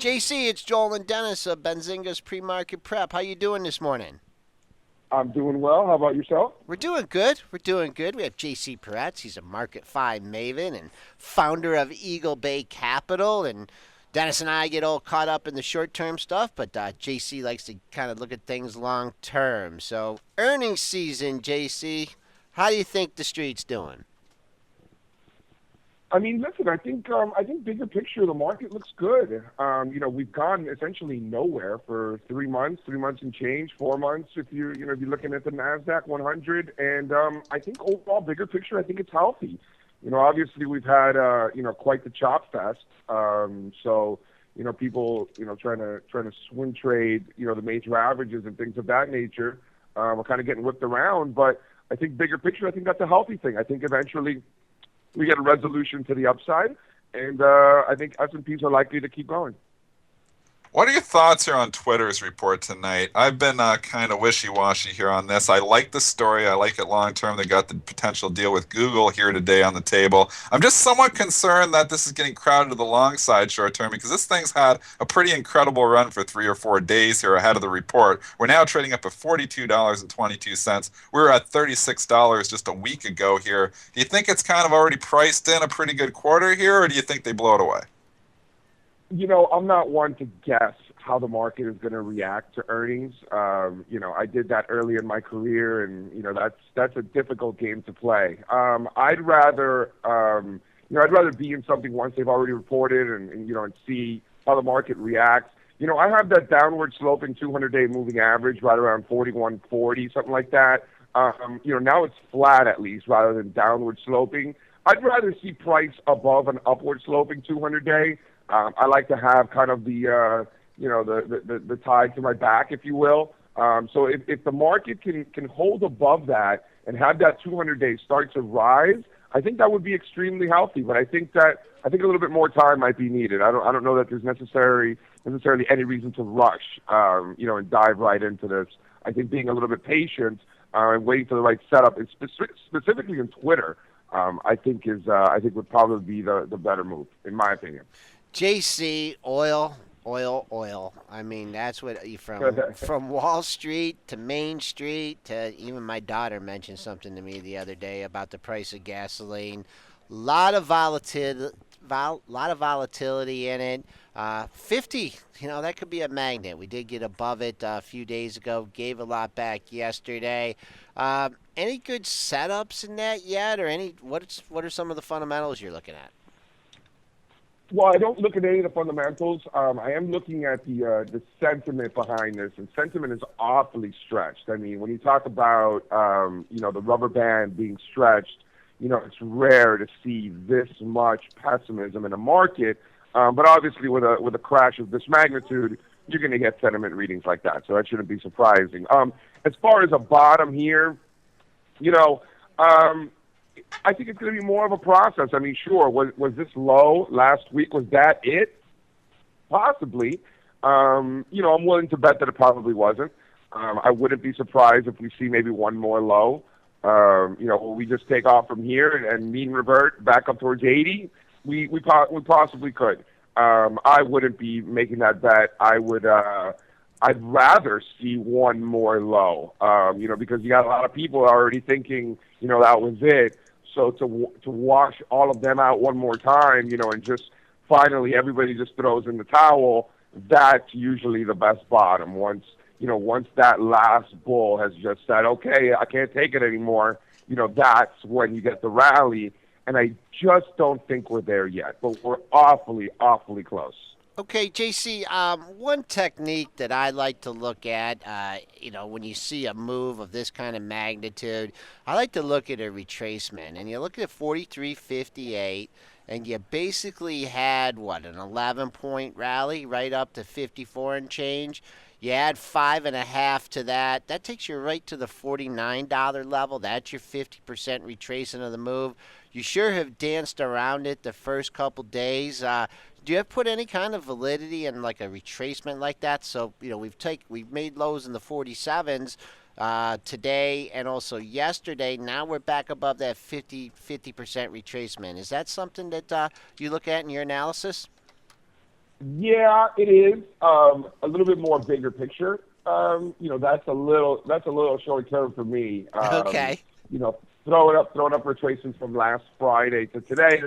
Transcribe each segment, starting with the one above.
JC, it's Joel and Dennis of Benzinga's Pre-Market Prep. How you doing this morning? I'm doing well. How about yourself? We're doing good. We're doing good. We have JC Parets. He's a Market 5 maven and founder of Eagle Bay Capital. And Dennis and I get all caught up in the short-term stuff, but JC likes to kind of look at things long-term. So earnings season, JC, how do you think the street's doing? I mean, listen. I think bigger picture, the market looks good. We've gone essentially nowhere for 3 months, 3 months and change, 4 months if you're looking at the Nasdaq 100. And I think overall, bigger picture, I think it's healthy. Obviously we've had quite the chop fest. People trying to swing trade the major averages and things of that nature. Are kind of getting whipped around, but I think bigger picture, I think that's a healthy thing. I think eventually we get a resolution to the upside, and I think S&Ps are likely to keep going. What are your thoughts here on Twitter's report tonight? I've been kind of wishy-washy here on this. I like the story. I like it long term. They got the potential deal with Google here today on the table. I'm just somewhat concerned that this is getting crowded to the long side short term because this thing's had a pretty incredible run for 3 or 4 days here ahead of the report. We're now trading up at $42.22. We were at $36 just a week ago here. Do you think it's kind of already priced in a pretty good quarter here, or do you think they blow it away? I'm not one to guess how the market is going to react to earnings. I did that early in my career, and that's a difficult game to play. I'd rather be in something once they've already reported and see how the market reacts. I have that downward sloping 200-day moving average right around 41.40, something like that. Now it's flat at least rather than downward sloping. I'd rather see price above an upward sloping 200-day. I like to have kind of the tide to my back, if you will. So if the market can hold above that and have that 200-day start to rise, I think that would be extremely healthy. But I think a little bit more time might be needed. I don't know that there's necessarily any reason to rush, and dive right into this. I think being a little bit patient and waiting for the right setup, and specifically in Twitter, I think would probably be the better move, in my opinion. JC, oil, oil, oil. I mean, that's what from Wall Street to Main Street to even my daughter mentioned something to me the other day about the price of gasoline. Lot of volatility in it. 50, that could be a magnet. We did get above it a few days ago. Gave a lot back yesterday. Any good setups in that yet, or what are some of the fundamentals you're looking at? Well, I don't look at any of the fundamentals. I am looking at the sentiment behind this, and sentiment is awfully stretched. I mean, when you talk about the rubber band being stretched, it's rare to see this much pessimism in a market. But obviously, with a crash of this magnitude, you're going to get sentiment readings like that. So that shouldn't be surprising. As far as a bottom here, I think it's going to be more of a process. I mean, sure, was this low last week? Was that it? Possibly. I'm willing to bet that it probably wasn't. I wouldn't be surprised if we see maybe one more low. Will we just take off from here and mean revert back up towards 80? We possibly could. I wouldn't be making that bet. I'd rather see one more low, because you got a lot of people already thinking, that was it. So to wash all of them out one more time, and just finally everybody just throws in the towel, that's usually the best bottom. Once that last bull has just said, okay, I can't take it anymore, that's when you get the rally. And I just don't think we're there yet, but we're awfully, awfully close. Okay, JC, one technique that I like to look at, when you see a move of this kind of magnitude, I like to look at a retracement. And you look at 43.58, and you basically had, an 11-point rally right up to 54 and change. You add 5.5 to that. That takes you right to the $49 level. That's your 50% retracement of the move. You sure have danced around it the first couple days. Do you have put any kind of validity in like a retracement like that? So we've made lows in the 47s today and also yesterday. Now we're back above that 50% retracement. Is that something that you look at in your analysis? Yeah, it is a little bit more bigger picture. That's a little short term for me. Okay. Throwing up retracements from last Friday to today.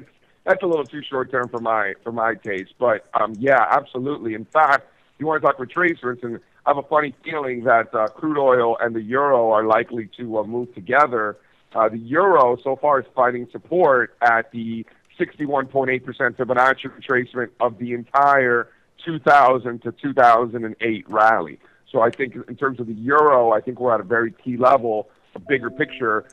That's a little too short term for my taste. But yeah, absolutely. In fact, if you want to talk retracements, and I have a funny feeling that crude oil and the euro are likely to move together. The euro so far is finding support at the 61.8% Fibonacci retracement of the entire 2000 to 2008 rally. So I think in terms of the euro, I think we're at a very key level, a bigger picture.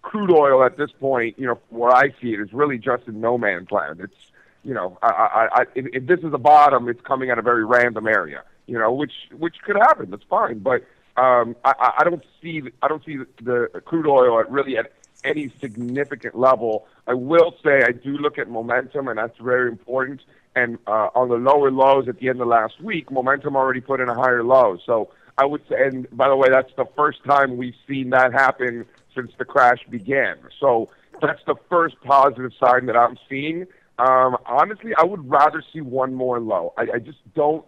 Crude oil at this point, from where I see it, is really just in no man's land. It's, if this is a bottom, it's coming at a very random area, which could happen. That's fine, but I don't see the crude oil at any significant level. I will say I do look at momentum, and that's very important. And on the lower lows at the end of last week, momentum already put in a higher low. So I would say, and by the way, that's the first time we've seen that happen since the crash began. So that's the first positive sign that I'm seeing. Honestly, I would rather see one more low. I just don't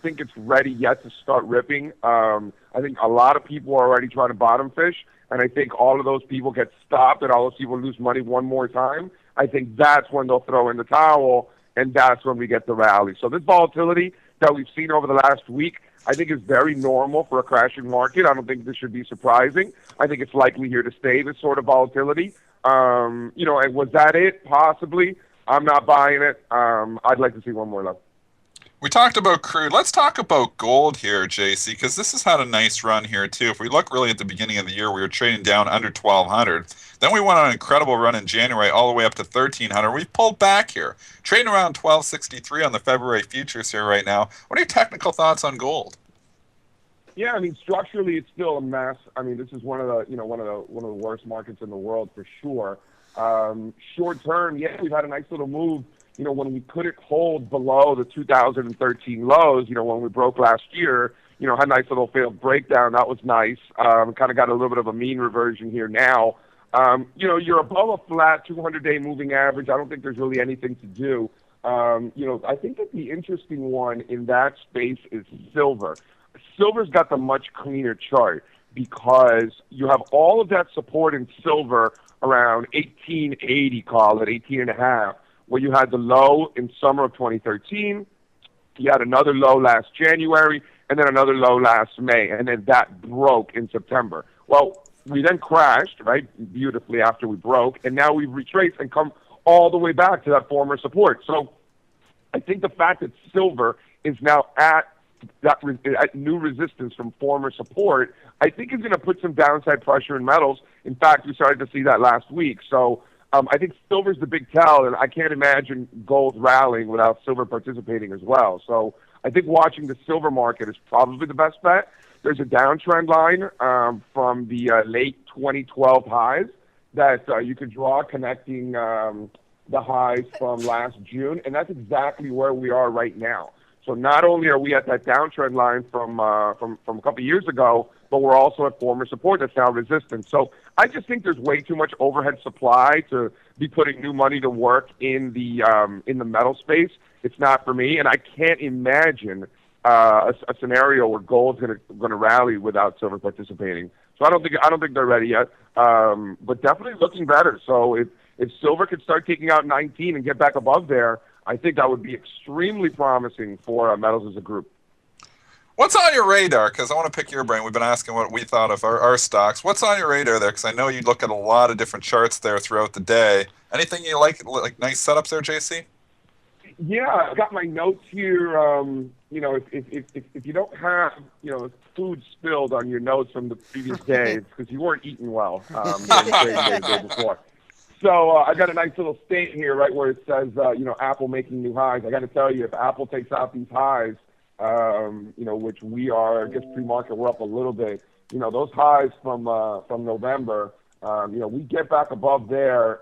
think it's ready yet to start ripping. I think a lot of people are already trying to bottom fish, and I think all of those people get stopped and all those people lose money one more time. I think that's when they'll throw in the towel, and that's when we get the rally. So this volatility that we've seen over the last week, I think is very normal for a crashing market. I don't think this should be surprising. I think it's likely here to stay, this sort of volatility. And was that it? Possibly. I'm not buying it. I'd like to see one more low. We talked about crude. Let's talk about gold here, JC, because this has had a nice run here too. If we look really at the beginning of the year, we were trading down under 1,200. Then we went on an incredible run in January, all the way up to 1,300. We've pulled back here, trading around 1,263 on the February futures here right now. What are your technical thoughts on gold? Yeah, I mean, structurally, it's still a mess. I mean, this is one of the worst markets in the world for sure. Short term, yeah, we've had a nice little move. When we couldn't hold below the 2013 lows, when we broke last year, had a nice little failed breakdown. That was nice. Kind of got a little bit of a mean reversion here now. You're above a flat 200-day moving average. I don't think there's really anything to do. I think that the interesting one in that space is silver. Silver's got the much cleaner chart because you have all of that support in silver around 1880, call it 18 and a half, where you had the low in summer of 2013, you had another low last January, and then another low last May, and then that broke in September. Well, we then crashed, right, beautifully after we broke, and now we've retraced and come all the way back to that former support. So I think the fact that silver is now at new resistance from former support, I think is going to put some downside pressure in metals. In fact, we started to see that last week. So I think silver's the big tell, and I can't imagine gold rallying without silver participating as well. So I think watching the silver market is probably the best bet. There's a downtrend line from the late 2012 highs that you could draw connecting the highs from last June, and that's exactly where we are right now. So not only are we at that downtrend line from a couple of years ago, but we're also at former support that's now resistance. So I just think there's way too much overhead supply to be putting new money to work in the metal space. It's not for me, and I can't imagine a scenario where gold's going to rally without silver participating. So I don't think they're ready yet, but definitely looking better. So if silver could start taking out 19 and get back above there, I think that would be extremely promising for metals as a group. What's on your radar? Because I want to pick your brain. We've been asking what we thought of our stocks. What's on your radar there? Because I know you look at a lot of different charts there throughout the day. Anything you like nice setups there, JC? Yeah, I got my notes here. If you don't have food spilled on your notes from the previous day, it's because you weren't eating well the day before. So I got a nice little state here, right where it says Apple making new highs. I got to tell you, if Apple takes out these highs, which we are, I guess pre-market we're up a little bit. Those highs from November. We get back above there.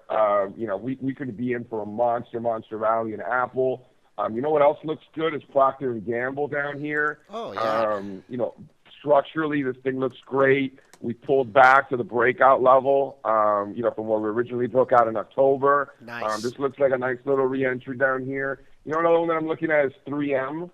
We could be in for a monster rally in Apple. What else looks good is Procter and Gamble down here. Oh yeah. Structurally, this thing looks great. We pulled back to the breakout level, from where we originally broke out in October. Nice. This looks like a nice little re-entry down here. Another one that I'm looking at is 3M.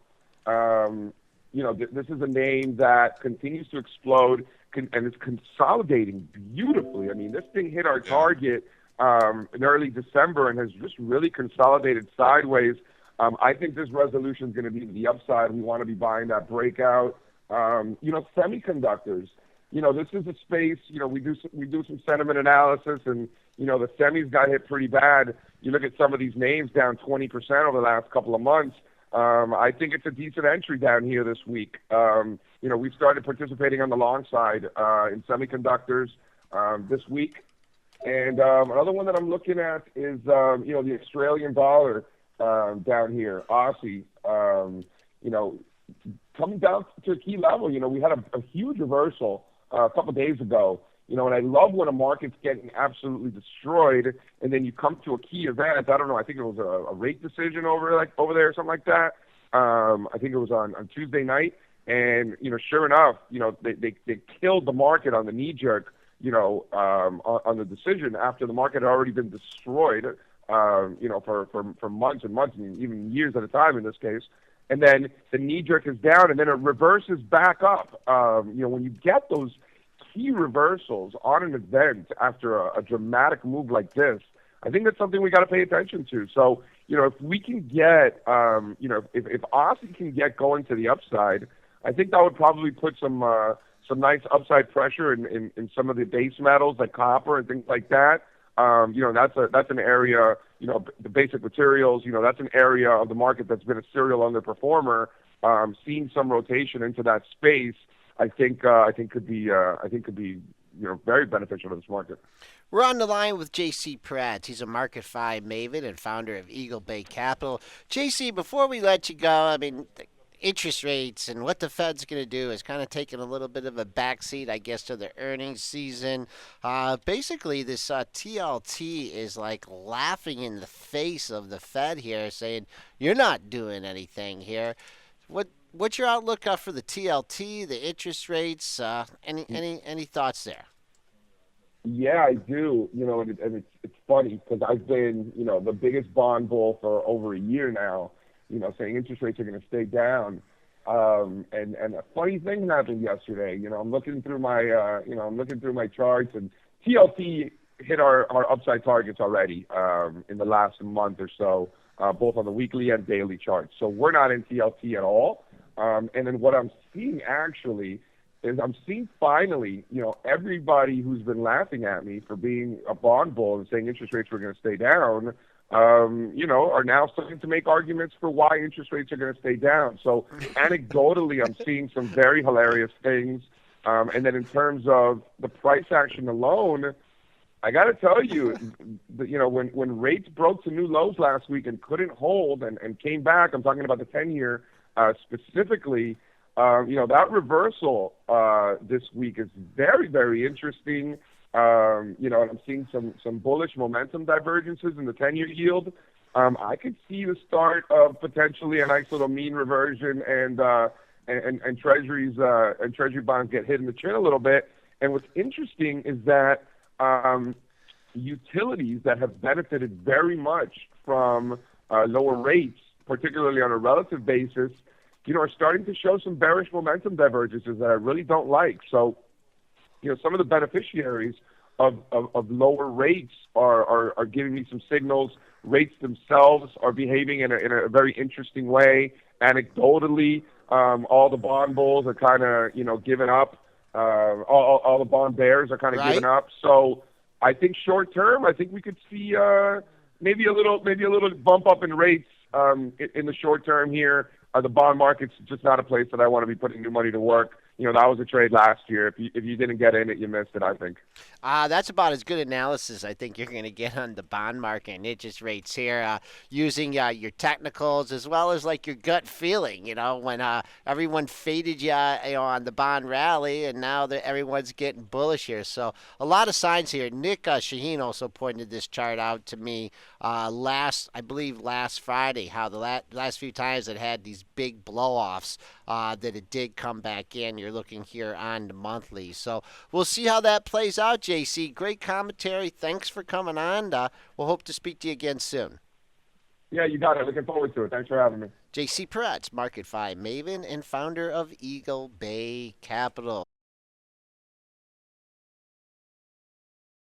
Um, this is a name that continues to explode and is consolidating beautifully. I mean, this thing hit our Yeah. target in early December and has just really consolidated sideways. I think this resolution is going to be the upside. We want to be buying that breakout. Semiconductors. This is a space. We do some sentiment analysis, and the semis got hit pretty bad. You look at some of these names down 20% over the last couple of months. I think it's a decent entry down here this week. We've started participating on the long side in semiconductors this week. And another one that I'm looking at is, the Australian dollar down here, Aussie. Coming down to a key level. We had a huge reversal a couple of days ago. And I love when a market's getting absolutely destroyed, and then you come to a key event. I don't know. I think it was a rate decision over there, or something like that. I think it was on Tuesday night, and sure enough, they killed the market on the knee jerk. On the decision after the market had already been destroyed. For months and months, and even years at a time in this case. And then the knee jerk is down, and then it reverses back up. When you get those key reversals on an event after a dramatic move like this, I think that's something we got to pay attention to. So, if we can get, if Aussie can get going to the upside, I think that would probably put some nice upside pressure in some of the base metals like copper and things like that. That's an area, the basic materials, that's an area of the market that's been a serial underperformer. Seeing some rotation into that space, I think could be very beneficial to this market. We're on the line with JC Parets. He's a Market 5 maven and founder of Eagle Bay Capital. JC, before we let you go, I mean, interest rates and what the Fed's going to do is kind of taking a little bit of a backseat, I guess, to the earnings season. Basically, this TLT is like laughing in the face of the Fed here, saying, you're not doing anything here. What's your outlook for the TLT, the interest rates? Any thoughts there? Yeah, I do. And it's funny because I've been, the biggest bond bull for over a year now. Saying interest rates are going to stay down. And a funny thing happened yesterday. I'm looking through my charts, and TLT hit our upside targets already in the last month or so, both on the weekly and daily charts. So we're not in TLT at all. And then what I'm seeing actually is I'm seeing finally, everybody who's been laughing at me for being a bond bull and saying interest rates were going to stay down, are now starting to make arguments for why interest rates are going to stay down. So anecdotally, I'm seeing some very hilarious things. And then in terms of the price action alone, I got to tell you, when rates broke to new lows last week and couldn't hold and came back, I'm talking about the 10-year specifically, that reversal this week is very, very interesting. And I'm seeing some bullish momentum divergences in the 10-year yield. I could see the start of potentially a nice little mean reversion, and treasuries and treasury bonds get hit in the chin a little bit. And what's interesting is that utilities that have benefited very much from lower rates, particularly on a relative basis, are starting to show some bearish momentum divergences that I really don't like. So, some of the beneficiaries of lower rates are giving me some signals. Rates themselves are behaving in a very interesting way. Anecdotally, all the bond bulls are kind of giving up. All the bond bears are kind of giving up. So I think short term, I think we could see maybe a little bump up in rates in the short term here. The bond market's just not a place that I want to be putting new money to work. That was a trade last year. If you didn't get in it, you missed it, I think. That's about as good analysis I think you're going to get on the bond market and interest rates here, using your technicals as well as like your gut feeling. When everyone faded you, on the bond rally, and now that everyone's getting bullish here. So a lot of signs here. Nick Shaheen also pointed this chart out to me last Friday. How the last few times it had these big blow-offs, that it did come back in. You're looking here on the monthly. So we'll see how that plays out, JC. Great commentary. Thanks for coming on. We'll hope to speak to you again soon. Yeah, you got it. Looking forward to it. Thanks for having me. JC Parets, MarketFi maven and founder of Eagle Bay Capital.